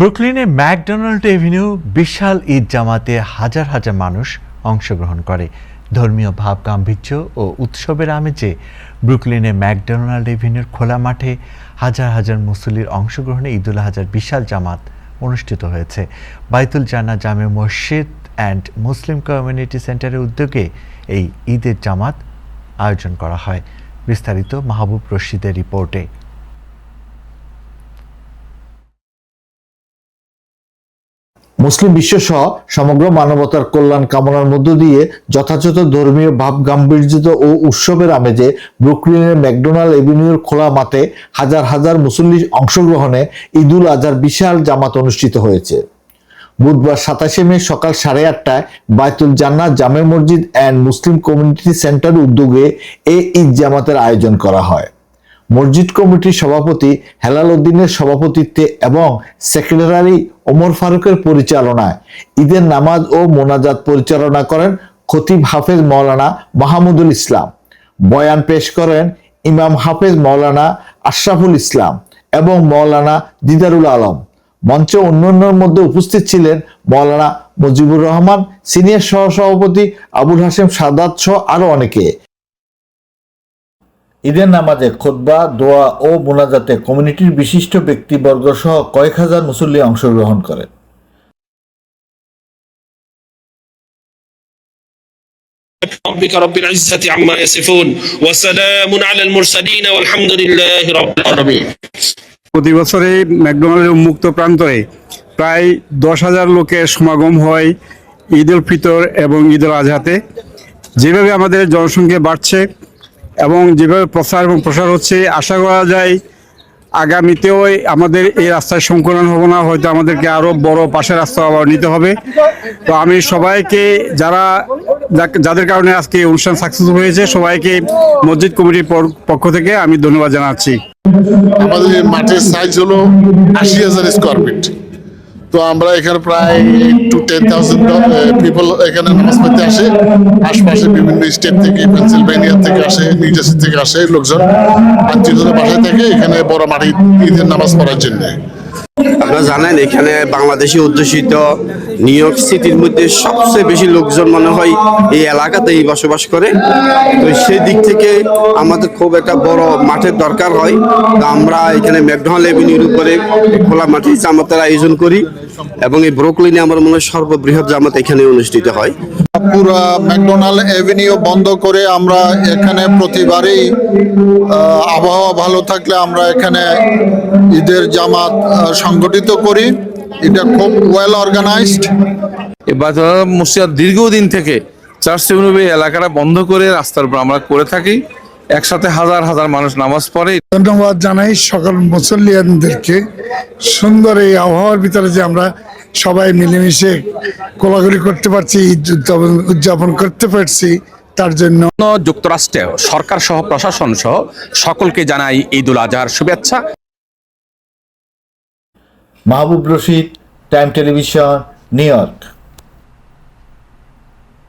ব্রুকলিনে McDonald Avenue বিশাল ঈদ জামাতে হাজার হাজার মানুষ অংশগ্রহণ করে। ধর্মীয় ভাব গাম্ভীর্য ও উৎসবের আমেজে ব্রুকলিনে ম্যাকডোনাল্ড এভিনিউর খোলা মাঠে হাজার হাজার মুসল্লির অংশগ্রহণে ঈদুল আজহার বিশাল জামাত অনুষ্ঠিত হয়েছে। বাইতুল জান্নাহ জামে মসজিদ অ্যান্ড মুসলিম কমিউনিটি সেন্টারের উদ্যোগে এই ঈদের জামাত আয়োজন করা হয়। বিস্তারিত মাহবুব রশিদের রিপোর্টে। মুসলিম বিশ্বসহ সমগ্র মানবতার কল্যাণ কামনার মধ্য দিয়ে যথাযথ ধর্মীয় ভাব গাম্ভীর্য ও উৎসবের আমেজে ব্রুকলিনের ম্যাকডোনাল্ড এভিনিউর খোলা মাঠে হাজার হাজার মুসল্লির অংশগ্রহণে ঈদুল আজহার বিশাল জামাত অনুষ্ঠিত হয়েছে। বুধবার 27শে মে সকাল 8:30টায় বাইতুল জান্নাহ জামে মসজিদ অ্যান্ড মুসলিম কমিউনিটি সেন্টার উদ্যোগে এই ঈদ জামাতের আয়োজন করা হয়। মসজিদ কমিটির সভাপতি হেলাল উদ্দিনের সভাপতিত্বে এবং সেক্রেটারি ওমর ফারুকের পরিচালনায় ঈদের নামাজ ও মোনাজাত পরিচালনা করেন খতিব হাফেজ মাওলানা মাহমুদুল ইসলাম। বয়ান পেশ করেন ইমাম হাফেজ মাওলানা আশরাফুল ইসলাম এবং মাওলানা দিদারুল আলম। মঞ্চে অন্যান্যের মধ্যে উপস্থিত ছিলেন মাওলানা মুজিবুর রহমান, সিনিয়র সহসভাপতি আবুল হাশেম সাদাত সহ আরো অনেকে। ঈদের নামাজে খুতবা, দোয়া ও মোনাজাতে কমিউনিটির বিশিষ্ট ব্যক্তিবর্গ সহ কয়েক হাজার মুসল্লি অংশগ্রহণ করেন। ربك رب العزة عما يصفون وسلام على المرسلين والحمد لله رب العالمين। প্রতি বছরে ম্যাকডোনাল্ডের উন্মুক্ত প্রান্তরে প্রায় 10,000 লোকের সমাগম হয় ঈদ উল ফিতর এবং ঈদ উল আজহাতে। যেভাবে আমাদের জনসংখ্যা বাড়ছে এবং যেভাবে প্রচার এবং প্রসার হচ্ছে, আশা করা যায় আগামীতেও আমাদের এই রাস্তার সংকলন হবে না, হয়তো আমাদেরকে আরও বড় পাশের রাস্তা আবার নিতে হবে। তো আমি সবাইকে যাদের কারণে আজকে অনুষ্ঠান সাকসেসফুল হয়েছে সবাইকে মসজিদ কমিটির পক্ষ থেকে আমি ধন্যবাদ জানাচ্ছি। আমাদের মাঠের সাইজ হলো 80,000 স্কোয়ার ফিট। তো আমরা এখানে প্রায় 10,000 পিপল এখানে নামাজ পড়তে আসে। আশপাশে বিভিন্ন স্টেট থেকে, পেনসিলভেনিয়া থেকে আসে, নিউ জার্সি থেকে আসে লোকজন আত্মীয়দের বাসায় থেকে এখানে বড় মাঠে ঈদের নামাজ পড়ার জন্য। আপনারা জানেন এখানে বাংলাদেশি অধ্যুষিত নিউ ইয়র্ক সিটির মধ্যে সবচেয়ে বেশি লোকজন মনে হয় এই এলাকাতেই বসবাস করে। তো সেই দিক থেকে আমাদের খুব একটা বড় মাঠের দরকার হয়। তো আমরা এখানে ম্যাকডোনাল্ড এভিনিউর উপরে খোলা মাঠে জামাতের আয়োজন করি এবং এই ব্রুকলিনে আমার মনে হয় সর্ববৃহৎ জামাত এখানে অনুষ্ঠিত হয়। পুরো ম্যাকডোনাল্ড এভিনিউ বন্ধ করে আমরা এখানে প্রতিবারই আবহাওয়া ভালো থাকলে আমরা এখানে ঈদের জামাত সংগঠিত করি। এটা খুব ওয়েল অর্গানাইজড। এবার মসজিদ দীর্ঘদিন থেকে চার্চ এলাকাটা বন্ধ করে রাস্তার উপর আমরা করে থাকি। একসাথে হাজার হাজার মানুষ নামাজ পড়ে। ধন্যবাদ জানাই সকল মুসল্লিয়ানদেরকে। সুন্দর এই আবহাওয়ার ভিতরে যে আমরা সবাই মিলেমিশে কোলাকুলি করতে পারছি, ঈদ উদযাপন করতে পারছি, তার জন্য যুক্তরাষ্ট্রে সরকার সহ প্রশাসন সহ সকলকে জানাই ঈদ উল আজহার শুভেচ্ছা। Mahbub Rashid, Time Television, New York.